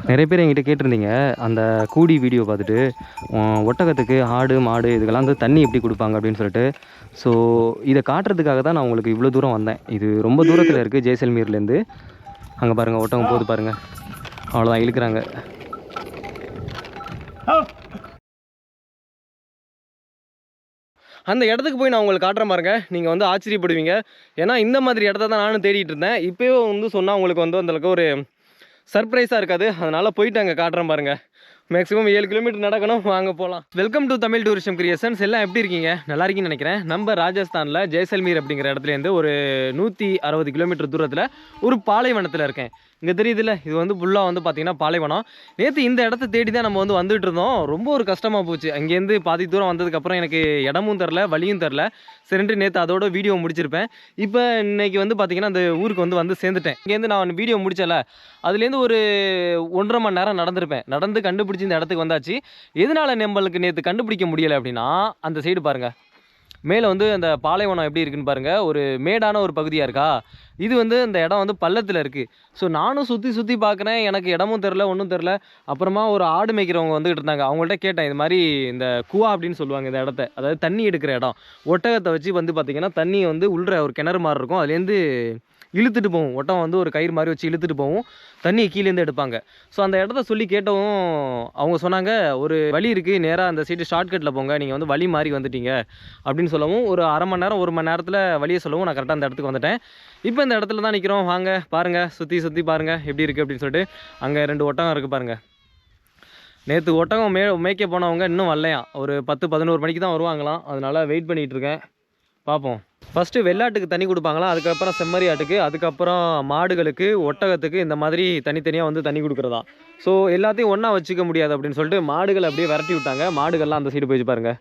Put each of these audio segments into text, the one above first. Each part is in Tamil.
நிறைய பேர் என்கிட்ட கேட்டிருந்தீங்க அந்த கூடி வீடியோ பார்த்துட்டு ஒட்டகத்துக்கு ஆடு மாடு இதுக்கெல்லாம் வந்து தண்ணி எப்படி கொடுப்பாங்க அப்படின்னு சொல்லிட்டு. ஸோ இதை காட்டுறதுக்காக தான் நான் உங்களுக்கு இவ்வளோ தூரம் வந்தேன். இது ரொம்ப தூரத்தில் இருக்குது ஜெய்சல்மீர்லேருந்து. அங்கே பாருங்கள் ஒட்டகம் போகுது பாருங்கள். அவ்வளோதான் இழுக்கிறாங்க. அந்த இடத்துக்கு போய் நான் உங்களுக்கு காட்டுறேன் பாருங்க. நீங்கள் வந்து ஆச்சரியப்படுவீங்க. ஏன்னா இந்த மாதிரி இடத்த தான் நானும் தேடிட்டு இருந்தேன். இப்போயே வந்து சொன்னால் உங்களுக்கு வந்து அந்தளவுக்கு ஒரு சர்ப்ரைஸாக இருக்காது. அதனால் போயிட்டு அங்கே காட்டுறேன் பாருங்கள். மேக்ஸிமம் 7 கிலோமீட்டர் நடக்கணும். வாங்க போகலாம். Welcome to Tamil tourism creations. எல்லாம் எப்படி இருக்கீங்க? நல்லா இருக்கீங்கன்னு நினைக்கிறேன். நம்ம ராஜஸ்தானில் ஜெய்சல்மீர் அப்படிங்கிற இடத்துலேருந்து ஒரு 160 கிலோமீட்டர் தூரத்தில் ஒரு பாலைவனத்தில் இருக்கேன். இங்கே தெரியுதுல்ல, இது வந்து ஃபுல்லாக வந்து பார்த்திங்கன்னா பாலைவனம். நேற்று இந்த இடத்த தேடி தான் நம்ம வந்து வந்துட்டு இருந்தோம். ரொம்ப ஒரு கஷ்டமாக போச்சு. அங்கேருந்து பாதி தூரம் வந்ததுக்கப்புறம் எனக்கு இடமும் தரல, வழியும் தரல. சரின்ட்டு நேற்று அதோட வீடியோ முடிச்சிருப்பேன். இப்போ இன்னைக்கு வந்து பார்த்திங்கன்னா அந்த ஊருக்கு வந்து சேர்ந்துட்டேன். இங்கேருந்து நான் வீடியோ முடிச்சல, அதுலேருந்து ஒரு 1.5 மணி நேரம் நடந்திருப்பேன். நடந்து கண்டுபிடிச்சி இந்த இடத்துக்கு வந்தாச்சு. எதனால நம்மளுக்கு நேற்று கண்டுபிடிக்க முடியலை அப்படின்னா, அந்த சைடு பாருங்கள், மேலே வந்து அந்த பாலைவனம் எப்படி இருக்குன்னு பாருங்கள். ஒரு மேடான ஒரு பகுதியாக இருக்கா. இது வந்து இந்த இடம் வந்து பள்ளத்தில் இருக்குது. ஸோ நானும் சுற்றி பார்க்குறேன். எனக்கு இடமும் தெரில, ஒன்றும் தெரில. அப்புறமா ஒரு ஆடு மேய்க்கிறவங்க வந்துகிட்டு இருந்தாங்க. அவங்கள்ட்ட கேட்டேன், இது மாதிரி இந்த குவா அப்படின்னு சொல்லுவாங்க இந்த இடத்த, அதாவது தண்ணி எடுக்கிற இடம். ஒட்டகத்தை வச்சு வந்து பார்த்திங்கன்னா தண்ணி வந்து உள்ள ஒரு கிணறு மாதிரி இருக்கும். அதுலேருந்து இழுத்துட்டு போகும். ஒட்டகம் வந்து ஒரு கயிறு மாதிரி வச்சு இழுத்துட்டு போகும். தண்ணியை கீழேருந்து எடுப்பாங்க. ஸோ அந்த இடத்த சொல்லி கேட்டவும் அவங்க சொன்னாங்க, ஒரு வழி இருக்குது, நேராக அந்த சைடு ஷார்ட்கட்டில் போங்க, நீங்கள் வந்து வழி மாறி வந்துட்டீங்க அப்படின்னு சொல்லவும், ஒரு அரை மணி நேரம் 1 மணி நேரத்தில் வழியை சொல்லவும் நான் கரெக்டாக அந்த இடத்துக்கு வந்துட்டேன். இப்போ இந்த இடத்துல தான் நிற்கிறோம். வாங்க பாருங்கள், சுற்றி பாருங்கள் எப்படி இருக்குது அப்படின்னு சொல்லிட்டு. அங்கே 2 ஒட்டகம் இருக்குது பாருங்கள். நேற்று ஒட்டகம் மேய்க்க போனவங்க இன்னும் வரலையாம். ஒரு 10-11 மணிக்கு தான் வருவாங்களாம். அதனால் வெயிட் பண்ணிகிட்டு இருக்கேன். பார்ப்போம். ஃபஸ்ட்டு வெள்ளாட்டுக்கு தண்ணி கொடுப்பாங்களாம், அதுக்கப்புறம் செம்மறி ஆட்டுக்கு, அதுக்கப்புறம் மாடுகளுக்கு, ஒட்டகத்துக்கு, இந்த மாதிரி தனித்தனியாக வந்து தண்ணி கொடுக்குறதா. ஸோ எல்லாத்தையும் ஒன்றா வச்சுக்க முடியாது அப்படின்னு சொல்லிட்டு மாடுகளை அப்படியே விரட்டி விட்டாங்க. மாடுகள்லாம் அந்த சைடு போயிட்டு பாருங்கள்.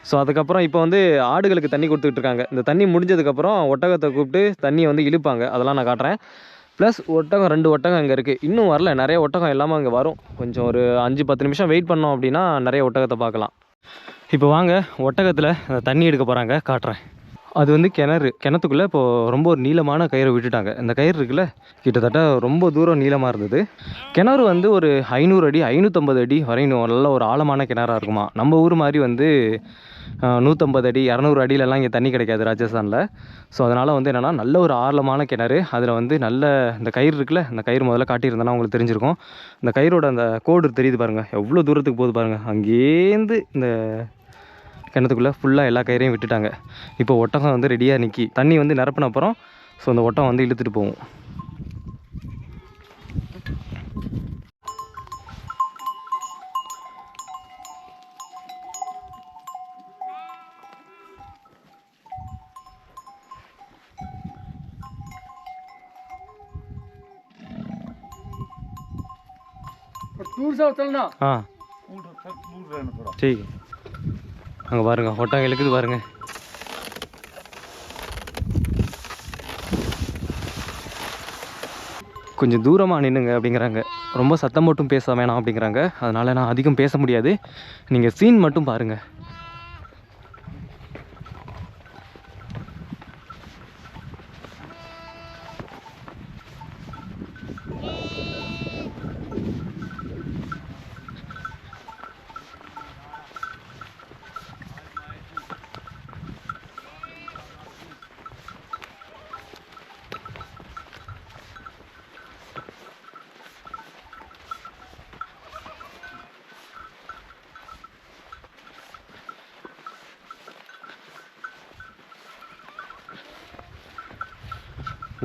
ஸோ அதுக்கப்புறம் இப்போ வந்து ஆடுகளுக்கு தண்ணி கொடுத்துக்கிட்டு இருக்காங்க. இந்த தண்ணி முடிஞ்சதுக்கப்புறம் ஒட்டகத்தை கூப்பிட்டு தண்ணியை வந்து இழுப்பாங்க. அதெல்லாம் நான் காட்டுறேன். ப்ளஸ் ஒட்டகம் 2 ஒட்டகம் இங்கே இருக்குது. இன்னும் வரல. நிறைய ஒட்டகம் எல்லாமே அங்கே வரும். கொஞ்சம் ஒரு 5-10 நிமிஷம் வெயிட் பண்ணோம் அப்படின்னா நிறைய ஒட்டகத்தை பார்க்கலாம். இப்போ வாங்க ஒட்டகத்தில் தண்ணி எடுக்க போகிறாங்க, காட்டுறேன். அது வந்து கிணத்துக்குள்ளே இப்போது ரொம்ப ஒரு நீளமான கயிறை விட்டுட்டாங்க. இந்த கயிறு இருக்குல்ல, கிட்டத்தட்ட ரொம்ப தூரம் நீளமாக இருந்தது. கிணறு வந்து ஒரு 500 அடி 550 அடி வரையும் நல்ல ஒரு ஆழமான கிணறாக இருக்குமா. நம்ம ஊர் மாதிரி வந்து 150 அடி 200 அடியிலலாம் இங்கே தண்ணி கிடைக்காது ராஜஸ்தானில். ஸோ அதனால் வந்து என்னென்னா நல்ல ஒரு ஆழமான கிணறு. அதில் வந்து நல்ல இந்த கயிறு இருக்குல்ல, இந்த கயிறு முதல்ல காட்டியிருந்தேன்னா உங்களுக்கு தெரிஞ்சிருக்கும். இந்த கயிறோட அந்த கோடு தெரியுது பாருங்கள், எவ்வளோ தூரத்துக்கு போகுது பாருங்கள். அங்கேருந்து இந்த கிணத்துக்குள்ளே ஃபுல்லாக எல்லா கயிறையும் விட்டுட்டாங்க. இப்போ ஒட்டகம் வந்து ரெடியாக நிற்கி தண்ணி வந்து நிரப்பின அப்புறம் ஸோ அந்த ஒட்டகம் வந்து இழுத்துட்டு போகும். சரி, அங்கே பாருங்கள் ஒட்டகம் இழுக்குது பாருங்கள். கொஞ்சம் தூரமாக நின்றுங்க அப்படிங்கிறாங்க. ரொம்ப சத்தம் மட்டும் பேச வேணாம் அப்படிங்கிறாங்க. அதனால் நான் அதிகம் பேச முடியாது. நீங்கள் சீன் மட்டும் பாருங்கள்.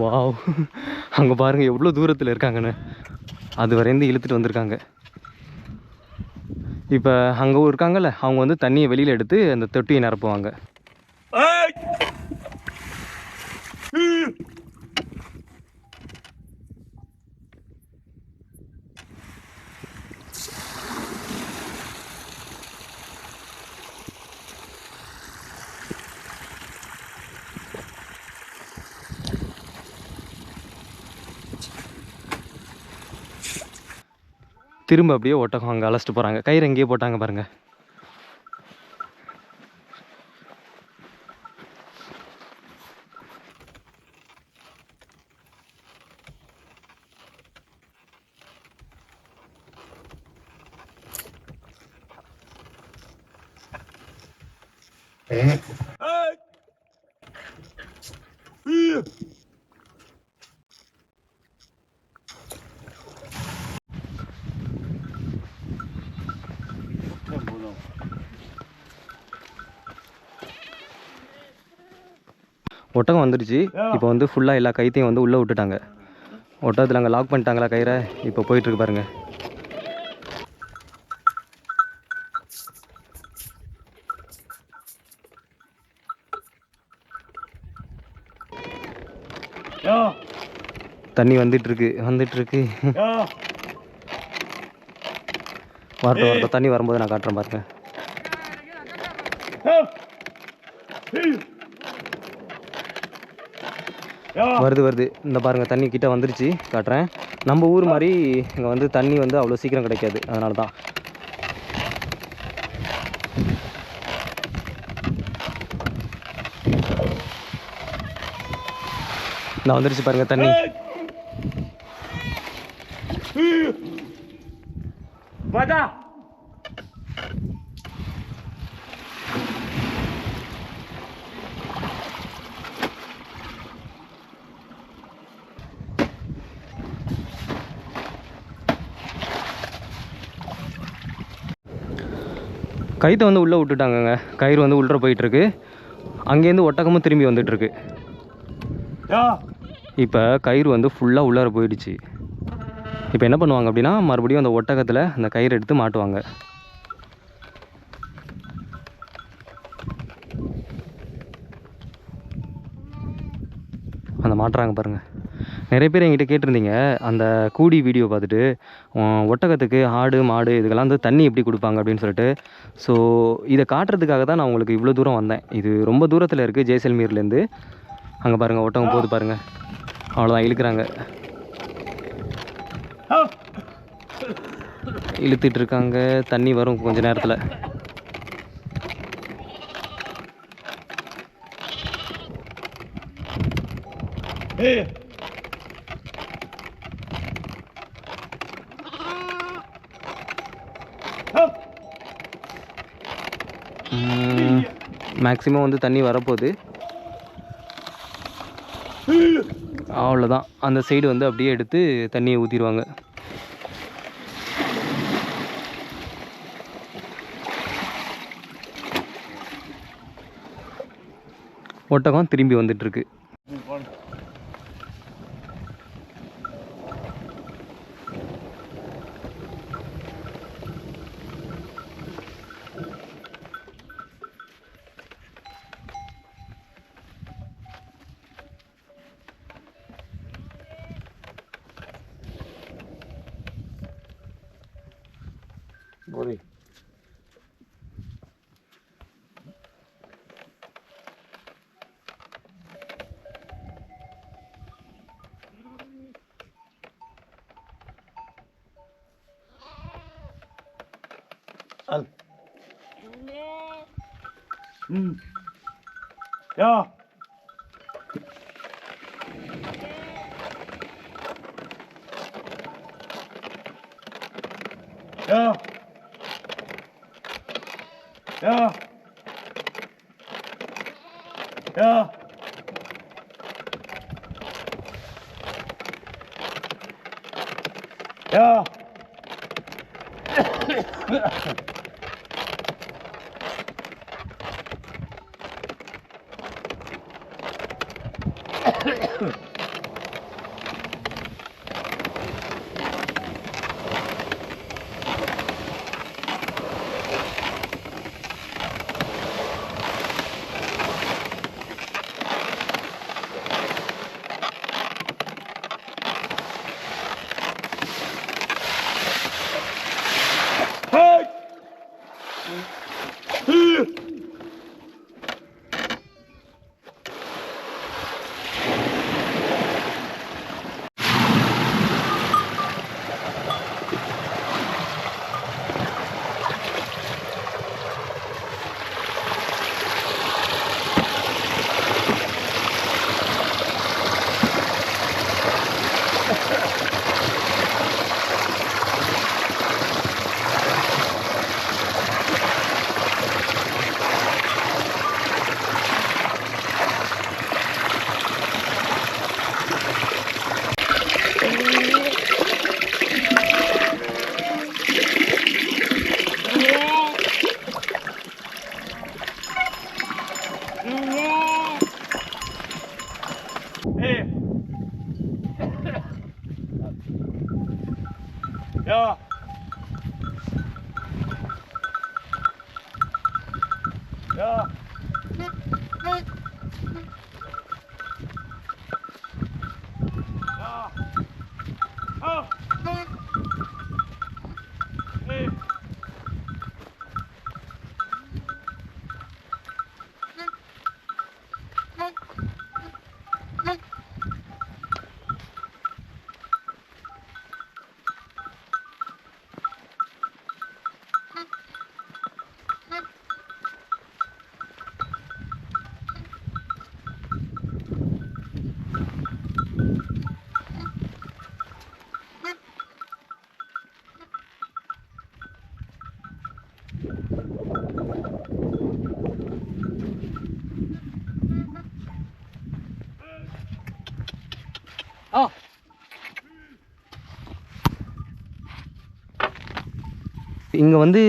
வாவ், அங்கே பாருங்கள் எவ்வளோ தூரத்தில் இருக்காங்கன்னு. அது வரைந்து இழுத்துட்டு வந்திருக்காங்க. இப்போ அங்கே இருக்காங்கல்ல, அவங்க வந்து தண்ணியை வெளியில் எடுத்து அந்த தொட்டியை நிரப்புவாங்க. திரும்ப அப்படியே ஒட்டகம் அங்கே அழைச்சிட்டு போகிறாங்க. கயிறு எங்கேயே போட்டாங்க பாருங்கள். ஒட்டகம் வந்துடுச்சு. இப்போ வந்து ஃபுல்லாக எல்லா கைத்தையும் வந்து உள்ளே விட்டுட்டாங்க. ஒட்டகத்தில் அங்கே லாக் பண்ணிட்டாங்களா கயிறை. இப்போ போயிட்டுருக்கு பாருங்க. தண்ணி வந்துட்டுருக்கு. வரட்டும் தண்ணி வரும்போது நான் காட்டுறேன் பாருங்க. வருது இந்த பாருங்கள் தண்ணி கிட்ட வந்துருச்சு. காட்டுறேன். நம்ம ஊர் மாதிரி இங்கே வந்து தண்ணி வந்து அவ்வளோ சீக்கிரம் கிடைக்காது. அதனால தான் நான் வந்துருச்சு பாருங்கள் தண்ணி. கைத்தை வந்து உள்ளே விட்டுட்டாங்கங்க. கயிறு வந்து உள்ளே போயிட்டுருக்கு. அங்கேருந்து ஒட்டகமும் திரும்பி வந்துட்டுருக்கு. இப்போ கயிறு வந்து ஃபுல்லாக உள்ளார போயிடுச்சு. இப்போ என்ன பண்ணுவாங்க அப்படின்னா மறுபடியும் அந்த ஒட்டகத்தில் அந்த கயிறு எடுத்து மாட்டுவாங்க. அந்த மாட்டுறாங்க பாருங்கள். நிறைய பேர் என்கிட்ட கேட்டிருந்தீங்க அந்த கூடி வீடியோ பார்த்துட்டு ஒட்டகத்துக்கு ஆடு மாடு இதுக்கெல்லாம் வந்து தண்ணி எப்படி கொடுப்பாங்க அப்படின்னு சொல்லிட்டு. ஸோ இதை காட்டுறதுக்காக தான் நான் உங்களுக்கு இவ்வளோ தூரம் வந்தேன். இது ரொம்ப தூரத்தில் இருக்குது ஜெய்சல்மீர்லேருந்து. அங்கே பாருங்கள் ஒட்டகம் போகுது பாருங்கள். அவ்வளோதான் இழுக்கிறாங்க. இழுத்துட்டு இருக்காங்க. தண்ணி வரும் கொஞ்ச நேரத்தில். மேக்ஸிமம் வந்து தண்ணி வரப்போகுது. அவ்வளோதான். அந்த சைடு வந்து அப்படியே எடுத்து தண்ணியை ஊற்றிடுவாங்க. ஒட்டகம் திரும்பி வந்துட்டுருக்கு. Bori. Al. Ja. Ja. Ja. Ja. Ja. Ja. Ja. Ja. Auf. Hey. இங்கே வந்து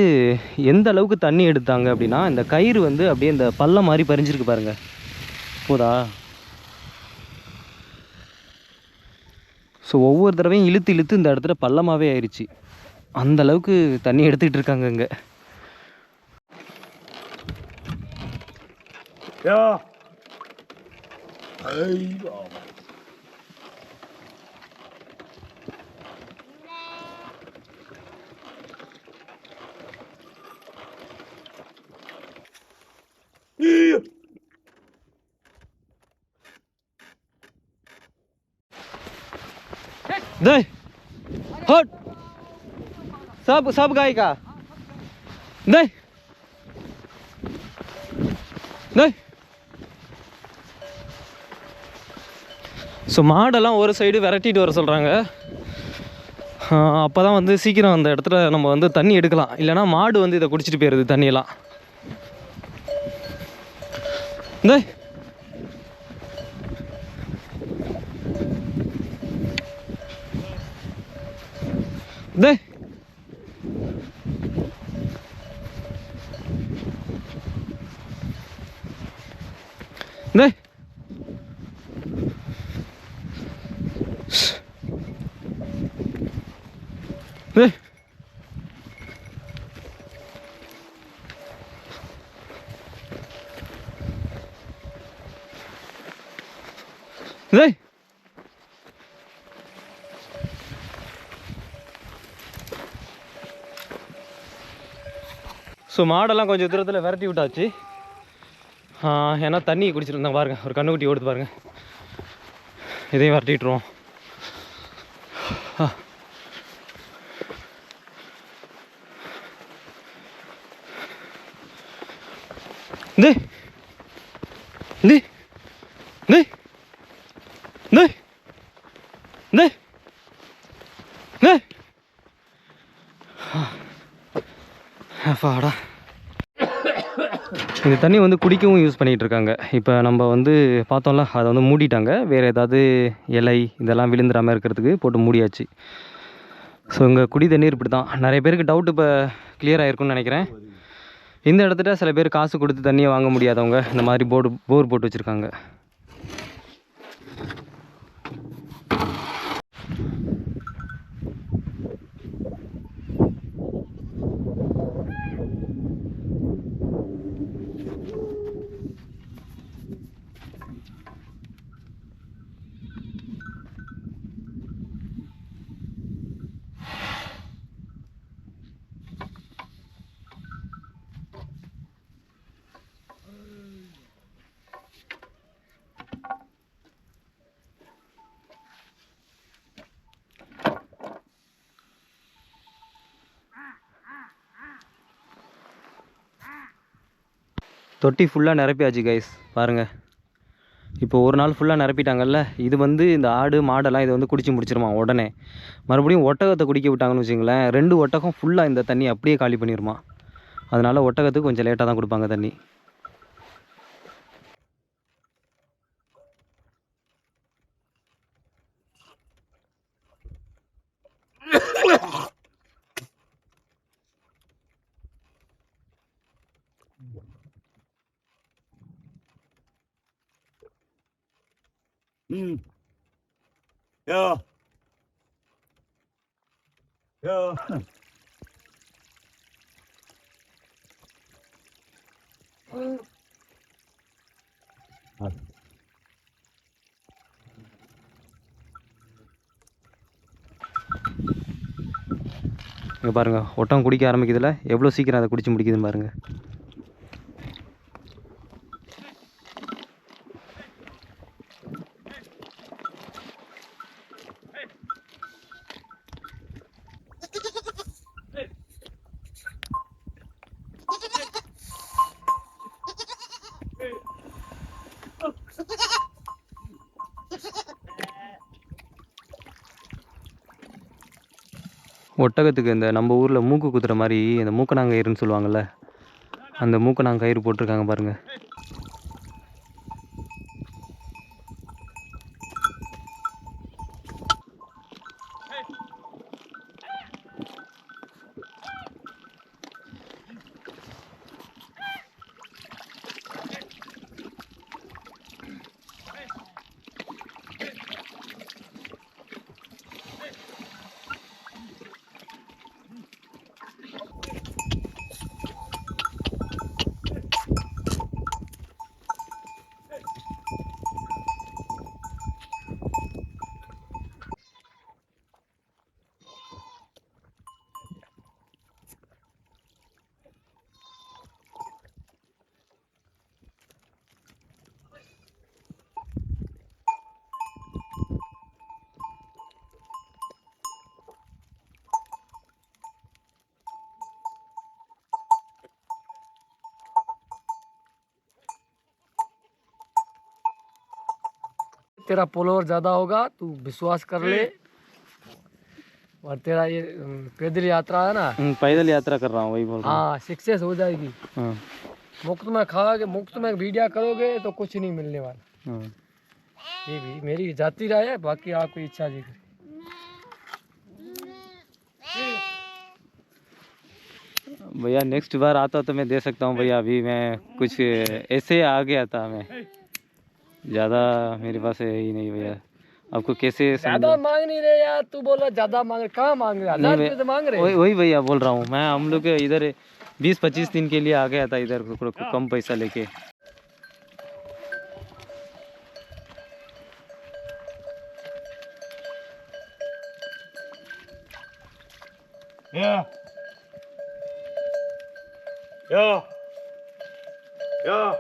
எந்த அளவுக்கு தண்ணி எடுத்தாங்க அப்படின்னா, இந்த கயிறு வந்து அப்படியே இந்த பள்ளம் மாதிரி பறிஞ்சிருக்கு பாருங்க. போதா? ஸோ ஒவ்வொரு தடவையும் இழுத்து இழுத்து இந்த இடத்துல பள்ளமாகவே ஆயிடுச்சு. அந்த அளவுக்கு தண்ணி எடுத்துக்கிட்டு இருக்காங்க இங்கே. Ja. दे हट सब गाय का दे दे. ஸோ மாடெல்லாம் ஒரு சைடு விரட்டிட்டு வர சொல்கிறாங்க. அப்போ தான் வந்து சீக்கிரம் அந்த இடத்துல நம்ம வந்து தண்ணி எடுக்கலாம். இல்லைனா மாடு வந்து இதை குடிச்சிட்டு போயிடுது தண்ணியெல்லாம். दे दे दे दे दे. ஸோ மாடெல்லாம் கொஞ்சம் தூரத்தில் விரட்டி விட்டாச்சு. ஏன்னா தண்ணி குடிச்சிருந்தாங்க பாருங்கள். ஒரு கண்ணுக்குட்டி ஓடுது பாருங்கள். இதையும் விரட்டிட்டுருவோம். दे दे दे दे दे दे. அப்பாடா. இந்த தண்ணி வந்து குடிக்கவும் யூஸ் பண்ணிகிட்டு இருக்காங்க. இப்போ நம்ம வந்து பார்த்தோம்ல, அதை வந்து மூடிட்டாங்க. வேறு ஏதாவது இலை இதெல்லாம் விழுந்துடாமல் இருக்கிறதுக்கு போட்டு மூடியாச்சு. ஸோ இங்கே குடி தண்ணீர் இப்படி தான். நிறைய பேருக்கு டவுட் இப்போ கிளியர் ஆகிருக்குன்னு நினைக்கிறேன். இந்த இடத்துல சில பேர் காசு கொடுத்து தண்ணியை வாங்க முடியாதவங்க இந்த மாதிரி போர் போட்டு வச்சுருக்காங்க. தொட்டி ஃபுல்லாக நிரப்பியாச்சு கைஸ் பாருங்கள். இப்போ ஒரு நாள் ஃபுல்லாக நிரப்பிட்டாங்கல்ல. இது வந்து இந்த ஆடு மாடெல்லாம் இதை வந்து குடிச்சு முடிச்சிருமா உடனே. மறுபடியும் ஒட்டகத்தை குடிக்க விட்டாங்கன்னு வச்சுங்களேன், 2 ஒட்டகம் ஃபுல்லாக இந்த தண்ணி அப்படியே காலி பண்ணிடுமா. அதனால் ஒட்டகத்துக்கு கொஞ்சம் லேட்டாக தான் கொடுப்பாங்க தண்ணி. Ja. Yeah. இங்கே பாருங்கள் ஒட்டகம் குடிக்க ஆரம்பிக்கிறதுல எவ்வளோ சீக்கிரம் அதை குடிச்சு முடிக்குதுன்னு பாருங்கள். ஒட்டகத்துக்கு இந்த நம்ம ஊரில் மூக்கு குத்துற மாதிரி இந்த மூக்கணாங்கயிறுன்னு சொல்லுவாங்கள்ல, அந்த மூக்கணாங்கயிறு போட்டிருக்காங்க பாருங்கள். तेरा फॉलोअर ज़्यादा होगा, तू विश्वास कर ले। और तेरा ये पैदल यात्रा है ना, पैदल यात्रा कर रहा हूँ, वही बोल रहा हूँ. हाँ सक्सेस हो जाएगी। हाँ. मुफ्त में खाओगे, मुफ्त में वीडियो करोगे तो कुछ नहीं मिलने वाला। हाँ. ये भी मेरी जाती राय है, बाकी आपकी इच्छा जी। भैया नेक्स्ट बार आता तो मैं दे सकता हूँ भैया, अभी मैं कुछ ऐसे आ गया था, मैं ज़्यादा मेरे पास है ही नहीं भैया. आपको कैसे ज्यादा मांग नहीं रहे यार, तू बोला ज्यादा मांग रहे, कहाँ मांग रहे? 1000 रुपये तो मांग रहे। वही भैया बोल रहा हूँ मैं, हम लोग इधर 20-25 दिन के लिए आ गया था इधर, कम पैसा लेके. Yeah. Yeah. Yeah.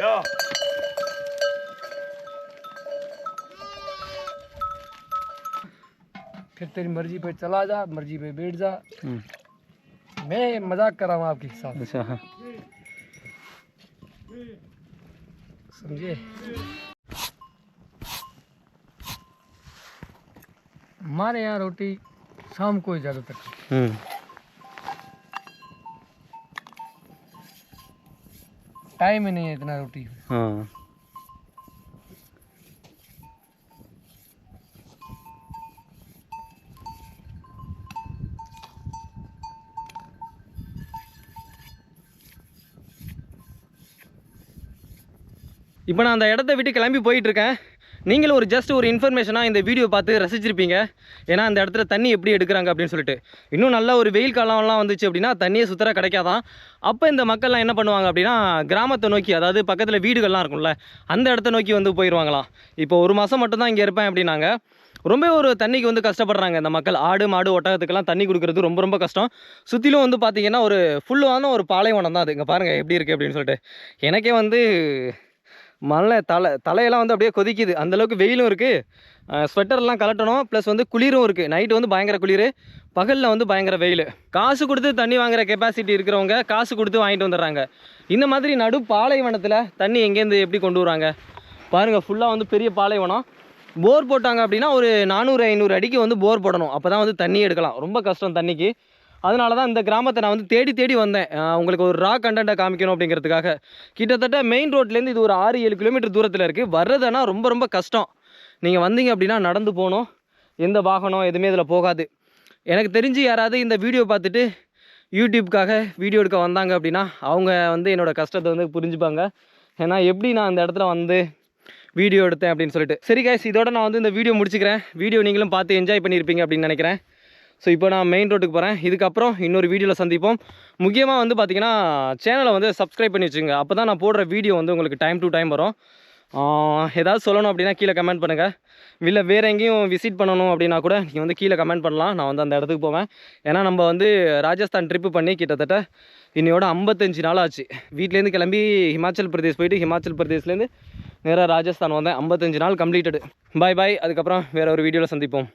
Yeah. फिर तेरी मर्जी पे चला जा, मर्जी पे बैठ जा। मैं मजाक कर रहा हूँ आपके साथ, अच्छा. हाँ. समझे? हमारे यहाँ रोटी शाम को ही ज़्यादातर, टाइम ही नहीं है इतना रोटी। हाँ. இப்போ நான் அந்த இடத்த விட்டு கிளம்பி போயிட்டுருக்கேன். நீங்களும் ஒரு ஜஸ்ட் ஒரு இன்ஃபர்மேஷனாக இந்த வீடியோ பார்த்து ரசிச்சிருப்பீங்க. ஏன்னா அந்த இடத்துல தண்ணி எப்படி எடுக்கிறாங்க அப்படின்னு சொல்லிட்டு. இன்னும் நல்ல ஒரு வெயில் காலம்லாம் வந்துச்சு அப்படின்னா தண்ணியே சுத்தர கிடைக்காதான். அப்போ இந்த மக்கள்லாம் என்ன பண்ணுவாங்க அப்படின்னா, கிராமத்தை நோக்கி, அதாவது பக்கத்தில் வீடுகள்லாம் இருக்கும்ல, அந்த இடத்த நோக்கி வந்து போயிடுவாங்களாம். இப்போ ஒரு மாதம் மட்டும்தான் இங்கே இருப்பேன் அப்படின்னாங்க. ரொம்ப ஒரு தண்ணிக்கு வந்து கஷ்டப்படுறாங்க இந்த மக்கள். ஆடு மாடு ஒட்டகத்துக்கெல்லாம் தண்ணி கொடுக்குறது ரொம்ப ரொம்ப கஷ்டம். சுற்றிலும் வந்து பார்த்திங்கன்னா ஒரு ஃபுல்லான ஒரு பாலைவனம் தான் அது. இங்கே பாருங்கள் எப்படி இருக்குது அப்படின்னு சொல்லிட்டு. எனக்கே வந்து மழை தலையெல்லாம் வந்து அப்படியே கொதிக்குது, அந்தளவுக்கு வெயிலும் இருக்குது. ஸ்வெட்டர்லாம் கலட்டணும், ப்ளஸ் வந்து குளிரும் இருக்குது. நைட்டு வந்து பயங்கர குளிர், பகலில் வந்து பயங்கர வெயில். காசு கொடுத்து தண்ணி வாங்குகிற கெப்பாசிட்டி இருக்கிறவங்க காசு கொடுத்து வாங்கிட்டு வந்துடுறாங்க. இந்த மாதிரி நடு பாலைவனத்தில் தண்ணி எங்கேருந்து எப்படி கொண்டு வராங்க பாருங்கள். ஃபுல்லாக வந்து பெரிய பாலைவனம். போர் போட்டாங்க அப்படின்னா ஒரு 400-500 அடிக்கு வந்து போர் போடணும், அப்போ தான் வந்து தண்ணி எடுக்கலாம். ரொம்ப கஷ்டம் தண்ணிக்கு. அதனால தான் இந்த கிராமத்தை நான் வந்து தேடி வந்தேன், உங்களுக்கு ஒரு ரா கண்டென்ட்டை காமிக்கணும் அப்படிங்கிறதுக்காக. கிட்டத்தட்ட மெயின் ரோட்லேருந்து இது ஒரு 6-7 கிலோமீட்டர் தூரத்தில் இருக்குது. வர்றதுனா ரொம்ப ரொம்ப கஷ்டம். நீங்கள் வந்தீங்க அப்படின்னா நடந்து போகணும், எந்த வாகனம் எதுவுமே இதில் போகாது. எனக்கு தெரிஞ்சு யாராவது இந்த வீடியோ பார்த்துட்டு யூடியூப்காக வீடியோ எடுக்க வந்தாங்க அப்படின்னா அவங்க வந்து என்னோடய கஷ்டத்தை வந்து புரிஞ்சுப்பாங்க. ஏன்னா எப்படி நான் அந்த இடத்துல வந்து வீடியோ எடுத்தேன் அப்படின்னு சொல்லிட்டு. சரி கைஸ், இதோட நான் வந்து இந்த வீடியோ முடிச்சுக்கிறேன். வீடியோ நீங்களும் பார்த்து என்ஜாய் பண்ணியிருப்பீங்க அப்படின்னு நினைக்கிறேன். ஸோ இப்போ நான் மெயின் ரோட்டுக்கு போகிறேன். இதுக்கப்புறம் இன்னொரு வீடியோவில் சந்திப்போம். முக்கியமாக வந்து பார்த்திங்கன்னா சேனலை வந்து சப்ஸ்கிரைப் பண்ணி வச்சுங்க. அப்போ தான் நான் போடுற வீடியோ வந்து உங்களுக்கு டைம் டு டைம் வரும். ஏதாவது சொல்லணும் அப்படின்னா கீழே கமெண்ட் பண்ணுங்கள். இல்லை வேறு எங்கேயும் விசிட் பண்ணணும் அப்படின்னா கூட நீங்கள் வந்து கீழே கமெண்ட் பண்ணலாம். நான் வந்து அந்த இடத்துக்கு போவேன். ஏன்னா நம்ம வந்து ராஜஸ்தான் ட்ரிப்பு பண்ணி கிட்டத்தட்ட இன்னையோட 55 நாள் ஆச்சு. வீட்டிலேருந்து கிளம்பி ஹிமாச்சல் பிரதேஷ் போயிட்டு ஹிமாச்சல் பிரதேஷ்லேருந்து நேராக ராஜஸ்தான் வந்தேன். 55 நாள் கம்ப்ளீட்டடு. பாய் பாய். அதுக்கப்புறம் வேறு ஒரு வீடியோவில் சந்திப்போம்.